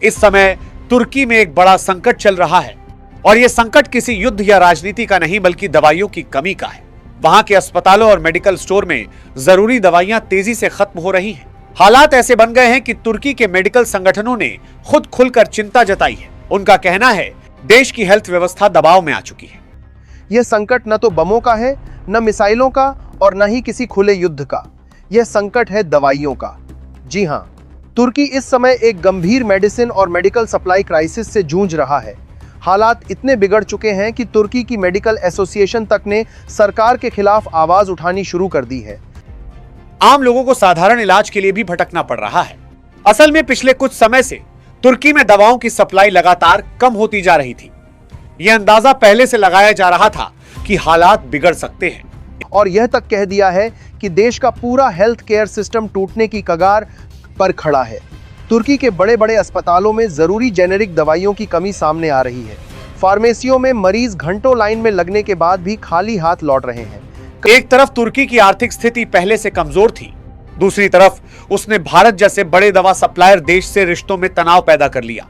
इस समय तुर्की में एक बड़ा संकट चल रहा है और यह संकट किसी युद्ध या राजनीति का नहीं बल्कि दवाइयों की कमी का है। वहां के अस्पतालों और मेडिकल स्टोर में जरूरी दवाइयां तेजी से खत्म हो रही हैं। हालात ऐसे बन गए हैं कि तुर्की के मेडिकल संगठनों ने खुद खुलकर चिंता जताई है। उनका कहना है देश की हेल्थ व्यवस्था दबाव में आ चुकी है। यह संकट न तो बमों का है, न मिसाइलों का और न ही किसी खुले युद्ध का। यह संकट है दवाइयों का। जी हां, तुर्की इस समय एक गंभीर मेडिसिन और मेडिकल सप्लाई क्राइसिस से जूझ रहा है। हालात इतने बिगड़ चुके हैं कि तुर्की की मेडिकल एसोसिएशन तक ने सरकार के खिलाफ आवाज उठानी शुरू कर दी है। आम लोगों को साधारण इलाज के लिए भी भटकना पड़ रहा है। असल में पिछले कुछ समय से तुर्की में दवाओं की सप्लाई लगातार कम होती जा रही थी। यह अंदाजा पहले से लगाया जा रहा था कि हालात बिगड़ सकते हैं और यह तक कह दिया है कि देश का पूरा हेल्थ केयर सिस्टम टूटने की कगार पर खड़ा है। तुर्की के बड़े बड़े अस्पतालों में जरूरी जेनेरिक दवाइयों की कमी सामने आ रही है। फार्मेसियों में मरीज घंटों लाइन में लगने के बाद भी खाली हाथ लौट रहे हैं। एक तरफ तुर्की की आर्थिक स्थिति पहले से कमजोर थी, दूसरी तरफ उसने भारत जैसे बड़े दवा सप्लायर देश से रिश्तों में तनाव पैदा कर लिया।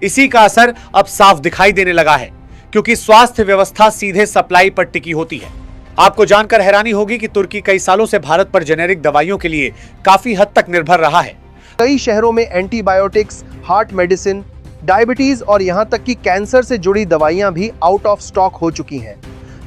इसी का असर अब साफ दिखाई देने लगा है, क्योंकि स्वास्थ्य व्यवस्था सीधे सप्लाई पर टिकी होती है। आपको जानकर हैरानी होगी कि तुर्की कई सालों से भारत पर जेनेरिक दवाइयों के लिए काफी हद तक निर्भर रहा है। कई शहरों में एंटीबायोटिक्स, हार्ट मेडिसिन, डायबिटीज और यहां तक कि कैंसर से जुड़ी दवाइयां भी आउट ऑफ स्टॉक हो चुकी हैं।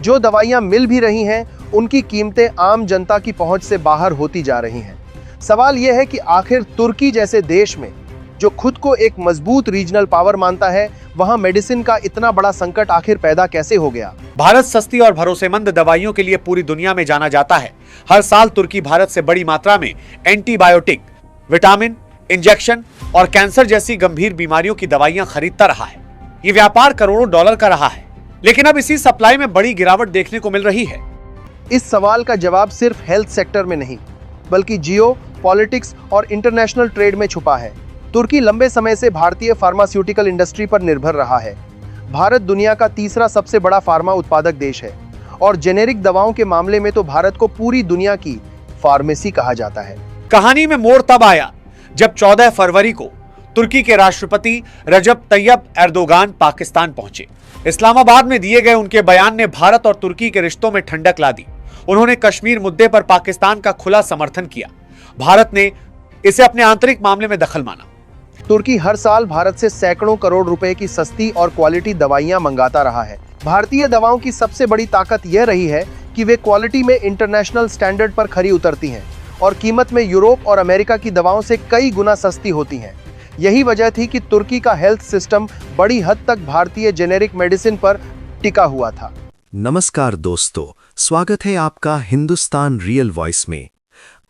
जो दवाइयां मिल भी रही हैं, उनकी कीमतें आम जनता की पहुंच से बाहर होती जा रही हैं। सवाल यह है कि आखिर तुर्की जैसे देश में, जो खुद को एक मजबूत रीजनल पावर मानता है, वहां मेडिसिन का इतना बड़ा संकट आखिर पैदा कैसे हो गया? भारत सस्ती और भरोसेमंद दवाइयों के लिए पूरी दुनिया में जाना जाता है। हर साल तुर्की भारत से बड़ी मात्रा में एंटीबायोटिक, विटामिन, इंजेक्शन और कैंसर जैसी गंभीर बीमारियों की दवाइयां खरीदता रहा है। ये व्यापार करोड़ों डॉलर का रहा है, लेकिन अब इसी सप्लाई में बड़ी गिरावट देखने को मिल रही है। इस सवाल का जवाब सिर्फ हेल्थ सेक्टर में नहीं, बल्कि जियो पॉलिटिक्स और इंटरनेशनल ट्रेड में छुपा है। तुर्की लंबे समय से भारतीय फार्मास्यूटिकल इंडस्ट्री पर निर्भर रहा है। भारत दुनिया का तीसरा सबसे बड़ा फार्मा उत्पादक देश है और जेनेरिक दवाओं के मामले में तो भारत को पूरी दुनिया की फार्मेसी कहा जाता है। कहानी में मोड़ तब आया जब 14 फरवरी को तुर्की के राष्ट्रपति रजब तैयब एर्दोगान पाकिस्तान पहुंचे। इस्लामाबाद में दिए गए उनके बयान ने भारत और तुर्की के रिश्तों में ठंडक ला दी। उन्होंने कश्मीर मुद्दे पर पाकिस्तान का खुला समर्थन किया। भारत ने इसे अपने आंतरिक मामले में दखल माना। तुर्की हर साल भारत से सैकड़ों करोड़ रुपए की सस्ती और क्वालिटी दवाइयां मंगाता रहा है। भारतीय दवाओं की सबसे बड़ी ताकत यह रही है कि वे क्वालिटी में इंटरनेशनल स्टैंडर्ड पर खरी उतरती हैं और कीमत में यूरोप और अमेरिका की दवाओं से कई गुना सस्ती होती हैं। यही वजह थी कि तुर्की का हेल्थ सिस्टम बड़ी हद तक भारतीय जेनेरिक मेडिसिन पर टिका हुआ था। नमस्कार दोस्तों, स्वागत है आपका हिंदुस्तान रियल वॉइस में।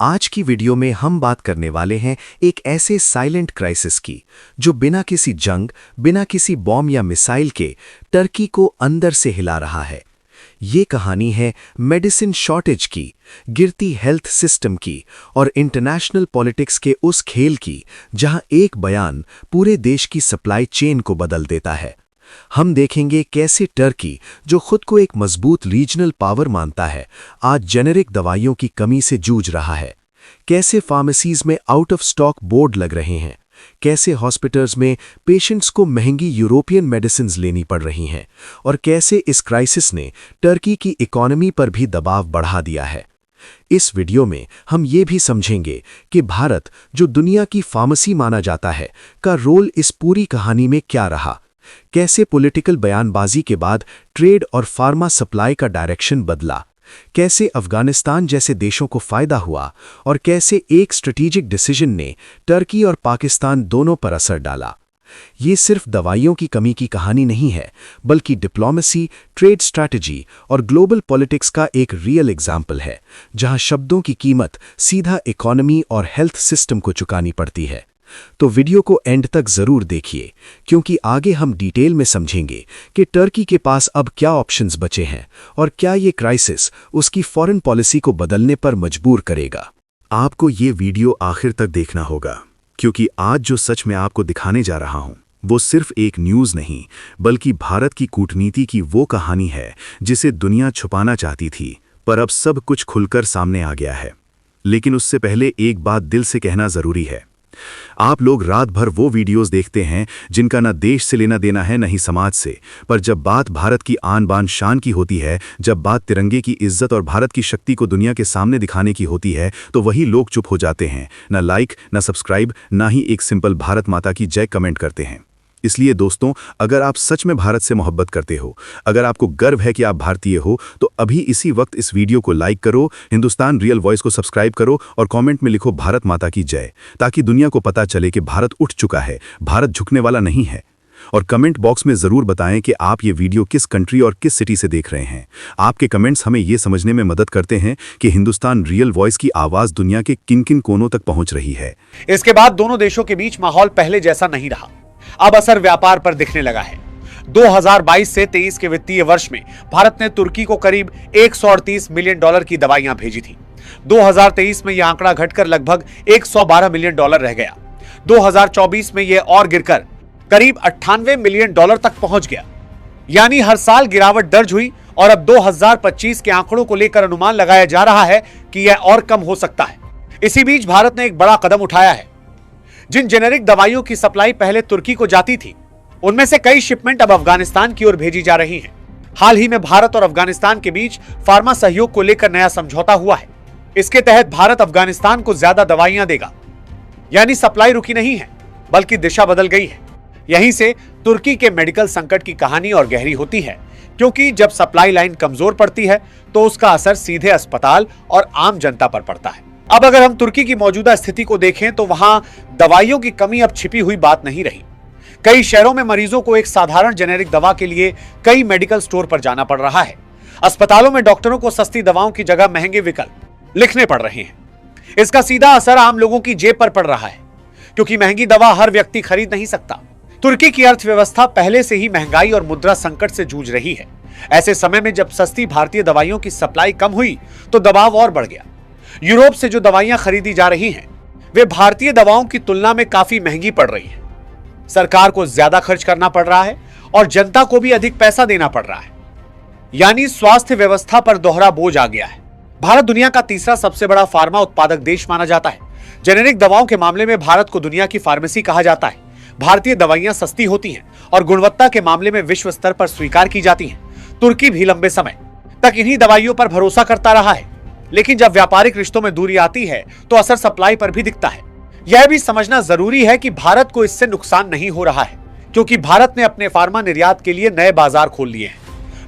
आज की वीडियो में हम बात करने वाले हैं एक ऐसे साइलेंट क्राइसिस की जो बिना किसी जंग, बिना किसी बॉम्ब या मिसाइल के टर्की को अंदर से हिला रहा है। ये कहानी है मेडिसिन शॉर्टेज की, गिरती हेल्थ सिस्टम की और इंटरनेशनल पॉलिटिक्स के उस खेल की जहां एक बयान पूरे देश की सप्लाई चेन को बदल देता है। हम देखेंगे कैसे टर्की, जो खुद को एक मजबूत रीजनल पावर मानता है, आज जेनेरिक दवाइयों की कमी से जूझ रहा है। कैसे फार्मेसीज में आउट ऑफ स्टॉक बोर्ड लग रहे हैं, कैसे हॉस्पिटल्स में पेशेंट्स को महंगी यूरोपियन मेडिसिन्स लेनी पड़ रही हैं और कैसे इस क्राइसिस ने टर्की की इकोनॉमी पर भी दबाव बढ़ा दिया है। इस वीडियो में हम ये भी समझेंगे कि भारत, जो दुनिया की फार्मेसी माना जाता है, का रोल इस पूरी कहानी में क्या रहा। कैसे पॉलिटिकल बयानबाजी के बाद ट्रेड और फार्मा सप्लाई का डायरेक्शन बदला, कैसे अफगानिस्तान जैसे देशों को फायदा हुआ और कैसे एक स्ट्रेटेजिक डिसीजन ने टर्की और पाकिस्तान दोनों पर असर डाला। ये सिर्फ दवाइयों की कमी की कहानी नहीं है, बल्कि डिप्लोमेसी, ट्रेड स्ट्रैटेजी और ग्लोबल पॉलिटिक्स का एक रियल एग्जाम्पल है, जहां शब्दों की कीमत सीधा इकोनॉमी और हेल्थ सिस्टम को चुकानी पड़ती है। तो वीडियो को एंड तक जरूर देखिए, क्योंकि आगे हम डिटेल में समझेंगे कि टर्की के पास अब क्या ऑप्शंस बचे हैं और क्या ये क्राइसिस उसकी फॉरेन पॉलिसी को बदलने पर मजबूर करेगा। आपको ये वीडियो आखिर तक देखना होगा, क्योंकि आज जो सच मैं आपको दिखाने जा रहा हूं वो सिर्फ एक न्यूज़ नहीं, बल्कि भारत की कूटनीति की वो कहानी है जिसे दुनिया छुपाना चाहती थी, पर अब सब कुछ खुलकर सामने आ गया है। लेकिन उससे पहले एक बात दिल से कहना जरूरी है आप लोग रात भर वो वीडियोस देखते हैं जिनका ना देश से लेना देना है, न ही समाज से, पर जब बात भारत की आन बान शान की होती है, जब बात तिरंगे की इज्जत और भारत की शक्ति को दुनिया के सामने दिखाने की होती है, तो वही लोग चुप हो जाते हैं। ना लाइक, ना सब्सक्राइब, ना ही एक सिंपल भारत माता की जय कमेंट करते हैं। इसलिए दोस्तों, अगर आप सच में भारत से मोहब्बत करते हो, अगर आपको गर्व है कि आप भारतीय हो, तो अभी इसी वक्त इस वीडियो को लाइक करो, हिंदुस्तान रियल वॉइस को सब्सक्राइब करो और कमेंट में लिखो भारत माता की जय, ताकि दुनिया को पता चले कि भारत उठ चुका है, भारत झुकने वाला नहीं है। और कमेंट बॉक्स में ज़रूर बताएं कि आप ये वीडियो किस कंट्री और किस सिटी से देख रहे हैं। आपके कमेंट्स हमें ये समझने में मदद करते हैं कि हिंदुस्तान रियल वॉइस की आवाज़ दुनिया के किन किन कोनों तक पहुंच रही है। इसके बाद दोनों देशों के बीच माहौल पहले जैसा नहीं रहा। अब असर व्यापार पर दिखने लगा है। 2022 से 23 के वित्तीय वर्ष में भारत ने तुर्की को करीब 138 मिलियन डॉलर की दवाइयां भेजी थी। 2023 में यह आंकड़ा घटकर लगभग 112 मिलियन डॉलर रह गया। 2024 में यह और गिरकर करीब 98 मिलियन डॉलर तक पहुंच गया। यानी हर साल गिरावट दर्ज हुई और अब 2025 के आंकड़ों को लेकर अनुमान लगाया जा रहा है कि यह और कम हो सकता है। इसी बीच भारत ने एक बड़ा कदम उठाया है। जिन जेनेरिक दवाइयों की सप्लाई पहले तुर्की को जाती थी, उनमें से कई शिपमेंट अब अफगानिस्तान की ओर भेजी जा रही हैं। हाल ही में भारत और अफगानिस्तान के बीच फार्मा सहयोग को लेकर नया समझौता हुआ है। इसके तहत भारत अफगानिस्तान को ज्यादा दवाइयां देगा। यानी सप्लाई रुकी नहीं है, बल्कि दिशा बदल गई है। यहीं से तुर्की के मेडिकल संकट की कहानी और गहरी होती है, क्योंकि जब सप्लाई लाइन कमजोर पड़ती है तो उसका असर सीधे अस्पताल और आम जनता पर पड़ता है। अब अगर हम तुर्की की मौजूदा स्थिति को देखें तो वहां दवाइयों की कमी अब छिपी हुई बात नहीं रही। कई शहरों में मरीजों को एक साधारण जेनेरिक दवा के लिए कई मेडिकल स्टोर पर जाना पड़ रहा है। अस्पतालों में डॉक्टरों को सस्ती दवाओं की जगह महंगे विकल्प लिखने पड़ रहे हैं। इसका सीधा असर आम लोगों की जेब पर पड़ रहा है, क्योंकि महंगी दवा हर व्यक्ति खरीद नहीं सकता। तुर्की की अर्थव्यवस्था पहले से ही महंगाई और मुद्रा संकट से जूझ रही है। ऐसे समय में जब सस्ती भारतीय दवाइयों की सप्लाई कम हुई तो दबाव और बढ़ गया। यूरोप से जो दवाइयां खरीदी जा रही हैं, वे भारतीय दवाओं की तुलना में काफी महंगी पड़ रही हैं। सरकार को ज्यादा खर्च करना पड़ रहा है और जनता को भी अधिक पैसा देना पड़ रहा है। यानी स्वास्थ्य व्यवस्था पर दोहरा बोझ आ गया है। भारत दुनिया का तीसरा सबसे बड़ा फार्मा उत्पादक देश माना जाता है। जेनेरिक दवाओं के मामले में भारत को दुनिया की फार्मेसी कहा जाता है। भारतीय दवाइयां सस्ती होती हैं और गुणवत्ता के मामले में विश्व स्तर पर स्वीकार की जाती हैं। तुर्की भी लंबे समय तक इन्हीं दवाइयों पर भरोसा करता रहा है, लेकिन जब व्यापारिक रिश्तों में दूरी आती है तो असर सप्लाई पर भी दिखता है। यह भी समझना जरूरी है कि भारत को इससे नुकसान नहीं हो रहा है, क्योंकि भारत ने अपने फार्मा निर्यात के लिए नए बाजार खोल लिए हैं।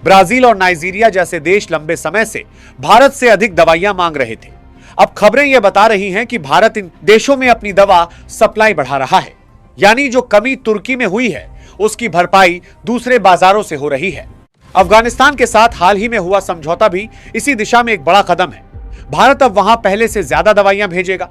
ब्राजील और नाइजीरिया जैसे देश लंबे समय से भारत से अधिक दवाइयां मांग रहे थे। अब खबरें यह बता रही हैं कि भारत इन देशों में अपनी दवा सप्लाई बढ़ा रहा है। यानी जो कमी तुर्की में हुई है, उसकी भरपाई दूसरे बाजारों से हो रही है। अफगानिस्तान के साथ हाल ही में हुआ समझौता भी इसी दिशा में एक बड़ा कदम है। भारत अब वहां पहले से ज्यादा दवाइयां भेजेगा।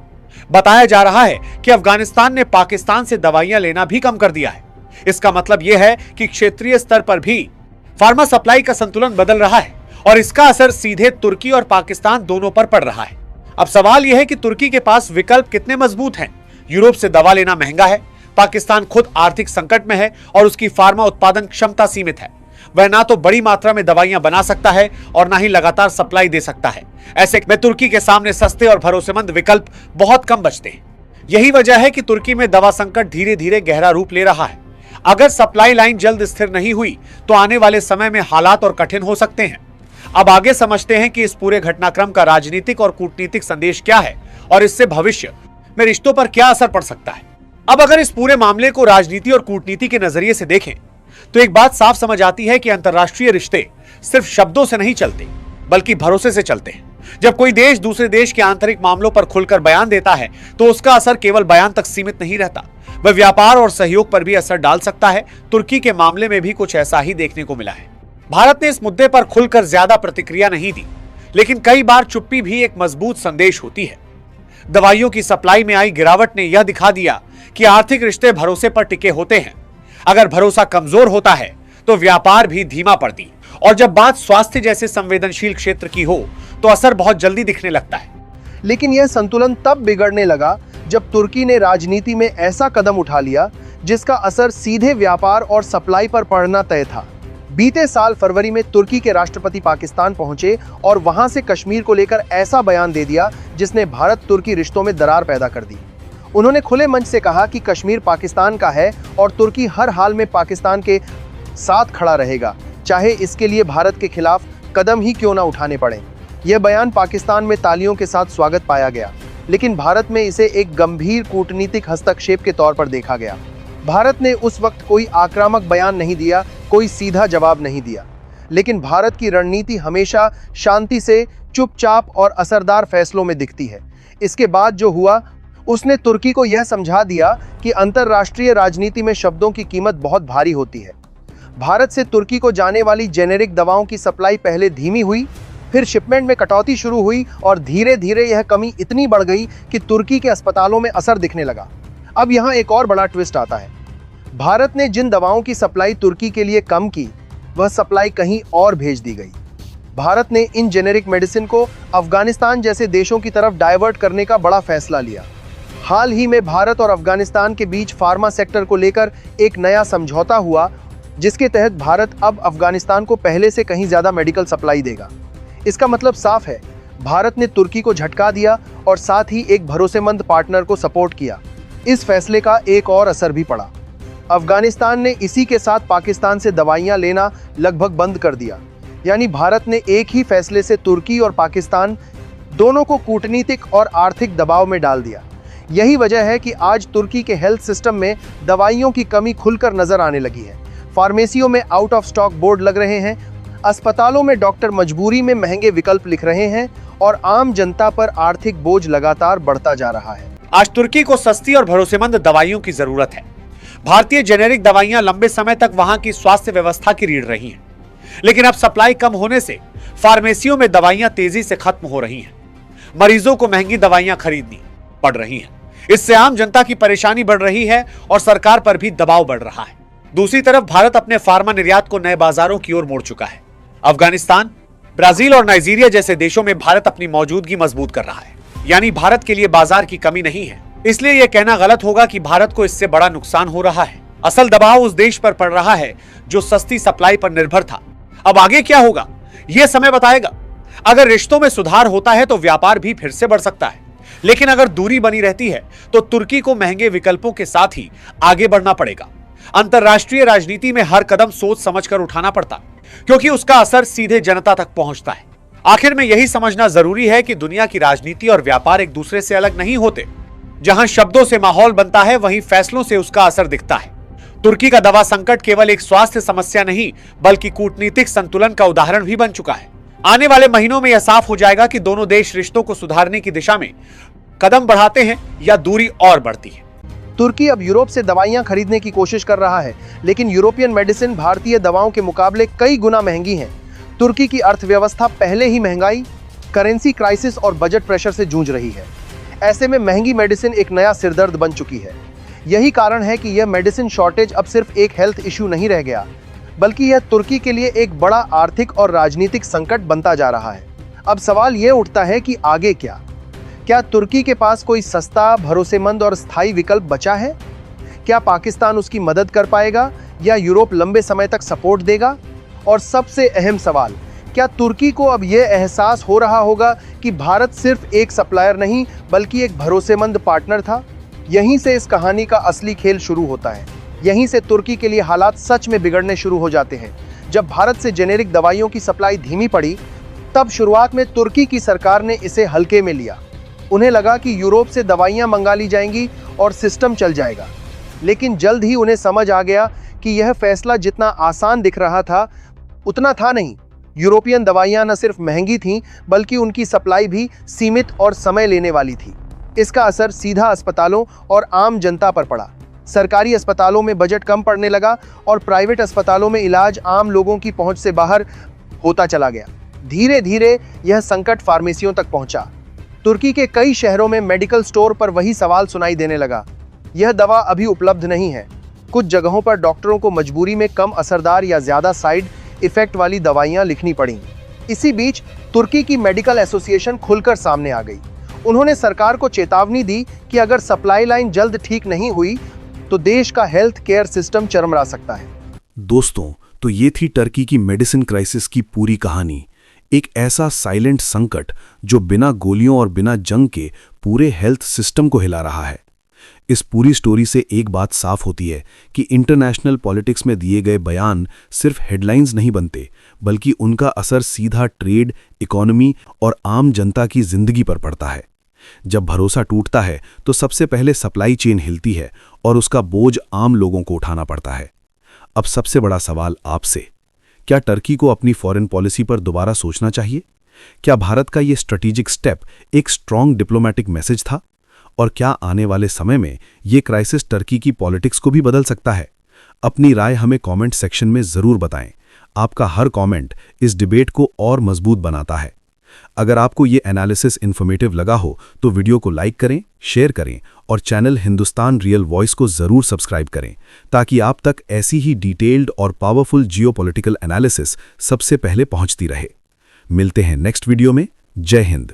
बताया जा रहा है कि अफगानिस्तान ने पाकिस्तान से दवाइयां लेना भी कम कर दिया है। इसका मतलब यह है कि क्षेत्रीय स्तर पर भी फार्मा सप्लाई का संतुलन बदल रहा है और इसका असर सीधे तुर्की और पाकिस्तान दोनों पर पड़ रहा है। अब सवाल यह है कि तुर्की के पास विकल्प कितने मजबूत हैं। यूरोप से दवा लेना महंगा है, पाकिस्तान खुद आर्थिक संकट में है और उसकी फार्मा उत्पादन क्षमता सीमित है। वह ना तो बड़ी मात्रा में दवाइयां बना सकता है और ना ही लगातार सप्लाई दे सकता है। ऐसे में तुर्की के सामने सस्ते और भरोसेमंद विकल्प बहुत कम बचते हैं। यही वजह है कि तुर्की में दवा संकट धीरे धीरे गहरा रूप ले रहा है। अगर सप्लाई लाइन जल्द स्थिर नहीं हुई तो आने वाले समय में हालात और कठिन हो सकते हैं। अब आगे समझते हैं कि इस पूरे घटनाक्रम का राजनीतिक और कूटनीतिक संदेश क्या है और इससे भविष्य में रिश्तों पर क्या असर पड़ सकता है। अब अगर इस पूरे मामले को राजनीति और कूटनीति के नजरिए से देखें तो एक बात साफ समझ आती है कि अंतर्राष्ट्रीय रिश्ते सिर्फ शब्दों से नहीं चलते, बल्कि भरोसे से चलते हैं। जब कोई देश दूसरे देश के आंतरिक मामलों पर खुलकर बयान देता है तो उसका असर केवल बयान तक सीमित नहीं रहता, वह व्यापार और सहयोग पर भी असर डाल सकता है। तुर्की के मामले में भी कुछ ऐसा ही देखने को मिला है। भारत ने इस मुद्दे पर खुलकर ज्यादा प्रतिक्रिया नहीं दी, लेकिन कई बार चुप्पी भी एक मजबूत संदेश होती है। दवाइयों की सप्लाई में आई गिरावट ने यह दिखा दिया कि आर्थिक रिश्ते भरोसे पर टिके होते हैं। अगर भरोसा कमजोर होता है तो व्यापार भी धीमा पड़ती, और जब बात स्वास्थ्य जैसे संवेदनशील क्षेत्र की हो तो असर बहुत जल्दी दिखने लगता है। लेकिन यह संतुलन तब बिगड़ने लगा जब तुर्की ने राजनीति में ऐसा कदम उठा लिया जिसका असर सीधे व्यापार और सप्लाई पर पड़ना तय था। बीते साल फरवरी में तुर्की के राष्ट्रपति पाकिस्तान पहुंचे और वहां से कश्मीर को लेकर ऐसा बयान दे दिया जिसने भारत तुर्की रिश्तों में दरार पैदा कर दी। उन्होंने खुले मंच से कहा कि कश्मीर पाकिस्तान का है और तुर्की हर हाल में पाकिस्तान के साथ खड़ा रहेगा, चाहे इसके लिए भारत के खिलाफ कदम ही क्यों ना उठाने पड़े। यह बयान पाकिस्तान में तालियों के साथ स्वागत पाया गया, लेकिन भारत में इसे एक गंभीर कूटनीतिक हस्तक्षेप के तौर पर देखा गया। भारत ने उस वक्त कोई आक्रामक बयान नहीं दिया, कोई सीधा जवाब नहीं दिया, लेकिन भारत की रणनीति हमेशा शांति से, चुपचाप और असरदार फैसलों में दिखती है। इसके बाद जो हुआ, उसने तुर्की को यह समझा दिया कि अंतर्राष्ट्रीय राजनीति में शब्दों की कीमत बहुत भारी होती है। भारत से तुर्की को जाने वाली जेनेरिक दवाओं की सप्लाई पहले धीमी हुई, फिर शिपमेंट में कटौती शुरू हुई और धीरे धीरे यह कमी इतनी बढ़ गई कि तुर्की के अस्पतालों में असर दिखने लगा। अब यहाँ एक और बड़ा ट्विस्ट आता है। भारत ने जिन दवाओं की सप्लाई तुर्की के लिए कम की, वह सप्लाई कहीं और भेज दी गई। भारत ने इन जेनेरिक मेडिसिन को अफगानिस्तान जैसे देशों की तरफ डाइवर्ट करने का बड़ा फैसला लिया। हाल ही में भारत और अफगानिस्तान के बीच फार्मा सेक्टर को लेकर एक नया समझौता हुआ, जिसके तहत भारत अब अफगानिस्तान को पहले से कहीं ज्यादा मेडिकल सप्लाई देगा। इसका मतलब साफ है, भारत ने तुर्की को झटका दिया और साथ ही एक भरोसेमंद पार्टनर को सपोर्ट किया। इस फैसले का एक और असर भी पड़ा। अफगानिस्तान ने इसी के साथ पाकिस्तान से दवाइयां लेना लगभग बंद कर दिया। यानी भारत ने एक ही फैसले से तुर्की और पाकिस्तान दोनों को कूटनीतिक और आर्थिक दबाव में डाल दिया। यही वजह है कि आज तुर्की के हेल्थ सिस्टम में दवाइयों की कमी खुलकर नजर आने लगी है। फार्मेसियों में आउट ऑफ स्टॉक बोर्ड लग रहे हैं, अस्पतालों में डॉक्टर मजबूरी में महंगे विकल्प लिख रहे हैं और आम जनता पर आर्थिक बोझ लगातार बढ़ता जा रहा है। आज तुर्की को सस्ती और भरोसेमंद दवाइयों की जरूरत है। भारतीय जेनेरिक दवाइयां लंबे समय तक वहां की स्वास्थ्य व्यवस्था की रीढ़ रही हैं, लेकिन अब सप्लाई कम होने से फार्मेसियों में दवाइयां तेजी से खत्म हो रही हैं। मरीजों को महंगी दवाइयां खरीदनी पड़ रही हैं। इससे आम जनता की परेशानी बढ़ रही है और सरकार पर भी दबाव बढ़ रहा है। दूसरी तरफ भारत अपने फार्मा निर्यात को नए बाजारों की ओर मोड़ चुका है। अफगानिस्तान, ब्राजील और नाइजीरिया जैसे देशों में भारत अपनी मौजूदगी मजबूत कर रहा है। यानी भारत के लिए बाजार की कमी नहीं है। इसलिए यह कहना गलत होगा कि भारत को इससे बड़ा नुकसान हो रहा है। असल दबाव उस देश पर पड़ रहा है जो सस्ती सप्लाई पर निर्भर था। अब आगे क्या होगा, यह समय बताएगा। अगर रिश्तों में सुधार होता है तो व्यापार भी फिर से बढ़ सकता है, लेकिन अगर दूरी बनी रहती है तो तुर्की को महंगे विकल्पों के साथ ही आगे बढ़ना पड़ेगा। अंतर्राष्ट्रीय राजनीति में हर कदम सोच समझकर उठाना पड़ता, क्योंकि उसका असर सीधे जनता तक पहुंचता है। आखिर में यही समझना जरूरी है कि दुनिया की राजनीति और व्यापार एक दूसरे से अलग नहीं होते। जहां शब्दों से माहौल बनता है, वहीं फैसलों से उसका असर दिखता है। तुर्की का दवा संकट केवल एक स्वास्थ्य समस्या नहीं, बल्कि कूटनीतिक संतुलन का उदाहरण भी बन चुका है। आने वाले महीनों में यह साफ हो जाएगा कि दोनों देश रिश्तों को सुधारने की दिशा में कदम बढ़ाते हैं या दूरी और बढ़ती है। तुर्की अब यूरोप से दवाइयां खरीदने की कोशिश कर रहा है, लेकिन यूरोपियन मेडिसिन भारतीय दवाओं के मुकाबले कई गुना महंगी है। तुर्की की अर्थव्यवस्था पहले ही महंगाई, करेंसी क्राइसिस और बजट प्रेशर से जूझ रही है। ऐसे में महंगी मेडिसिन एक नया सिरदर्द बन चुकी है। यही कारण है कि यह मेडिसिन शॉर्टेज अब सिर्फ एक हेल्थ इश्यू नहीं रह गया, बल्कि यह तुर्की के लिए एक बड़ा आर्थिक और राजनीतिक संकट बनता जा रहा है। अब सवाल यह उठता है कि आगे क्या? क्या तुर्की के पास कोई सस्ता, भरोसेमंद और स्थायी विकल्प बचा है? क्या पाकिस्तान उसकी मदद कर पाएगा या यूरोप लंबे समय तक सपोर्ट देगा? और सबसे अहम सवाल, क्या तुर्की को अब यह एहसास हो रहा होगा कि भारत सिर्फ एक सप्लायर नहीं, बल्कि एक भरोसेमंद पार्टनर था? यहीं से इस कहानी का असली खेल शुरू होता है। यहीं से तुर्की के लिए हालात सच में बिगड़ने शुरू हो जाते हैं। जब भारत से जेनेरिक दवाइयों की सप्लाई धीमी पड़ी, तब शुरुआत में तुर्की की सरकार ने इसे हल्के में लिया। उन्हें लगा कि यूरोप से दवाइयां मंगा ली जाएंगी और सिस्टम चल जाएगा। लेकिन जल्द ही उन्हें समझ आ गया कि यह फैसला जितना आसान दिख रहा था, उतना था नहीं। यूरोपियन दवाइयां न सिर्फ महंगी थीं, बल्कि उनकी सप्लाई भी सीमित और समय लेने वाली थी। इसका असर सीधा अस्पतालों और आम जनता पर पड़ा। सरकारी अस्पतालों में बजट कम पड़ने लगा और प्राइवेट अस्पतालों में इलाज आम लोगों की पहुंच से बाहर होता चला गया। धीरे धीरे यह संकट फार्मेसियों तक पहुंचा। तुर्की के कई शहरों में मेडिकल स्टोर पर वही सवाल सुनाई देने लगा, यह दवा अभी उपलब्ध नहीं है। कुछ जगहों पर डॉक्टरों को मजबूरी में कम असरदार या ज्यादा साइड इफेक्ट वाली दवाइयां लिखनी पड़ी। इसी बीच तुर्की की मेडिकल एसोसिएशन खुलकर सामने आ गई। उन्होंने सरकार को चेतावनी दी कि अगर सप्लाई लाइन जल्द ठीक नहीं हुई तो देश का हेल्थ केयर सिस्टम चरमरा सकता है। दोस्तों, तो ये थी टर्की की मेडिसिन क्राइसिस की पूरी कहानी। एक ऐसा साइलेंट संकट जो बिना गोलियों और बिना जंग के पूरे हेल्थ सिस्टम को हिला रहा है। इस पूरी स्टोरी से एक बात साफ होती है कि इंटरनेशनल पॉलिटिक्स में दिए गए बयान सिर्फ हेडलाइंस नहीं बनते, बल्कि उनका असर सीधा ट्रेड, इकोनॉमी और आम जनता की जिंदगी पर पड़ता है। जब भरोसा टूटता है तो सबसे पहले सप्लाई चेन हिलती है और उसका बोझ आम लोगों को उठाना पड़ता है। अब सबसे बड़ा सवाल आपसे, क्या टर्की को अपनी फॉरेन पॉलिसी पर दोबारा सोचना चाहिए? क्या भारत का ये स्ट्रेटेजिक स्टेप एक स्ट्रॉन्ग डिप्लोमैटिक मैसेज था? और क्या आने वाले समय में ये क्राइसिस टर्की की पॉलिटिक्स को भी बदल सकता है? अपनी राय हमें कमेंट सेक्शन में जरूर बताएं। आपका हर कमेंट इस डिबेट को और मजबूत बनाता है। अगर आपको ये एनालिसिस इन्फॉर्मेटिव लगा हो तो वीडियो को लाइक करें, शेयर करें और चैनल हिंदुस्तान रियल वॉइस को जरूर सब्सक्राइब करें, ताकि आप तक ऐसी ही डिटेल्ड और पावरफुल जियोपॉलिटिकल एनालिसिस सबसे पहले पहुंचती रहे। मिलते हैं नेक्स्ट वीडियो में। जय हिंद।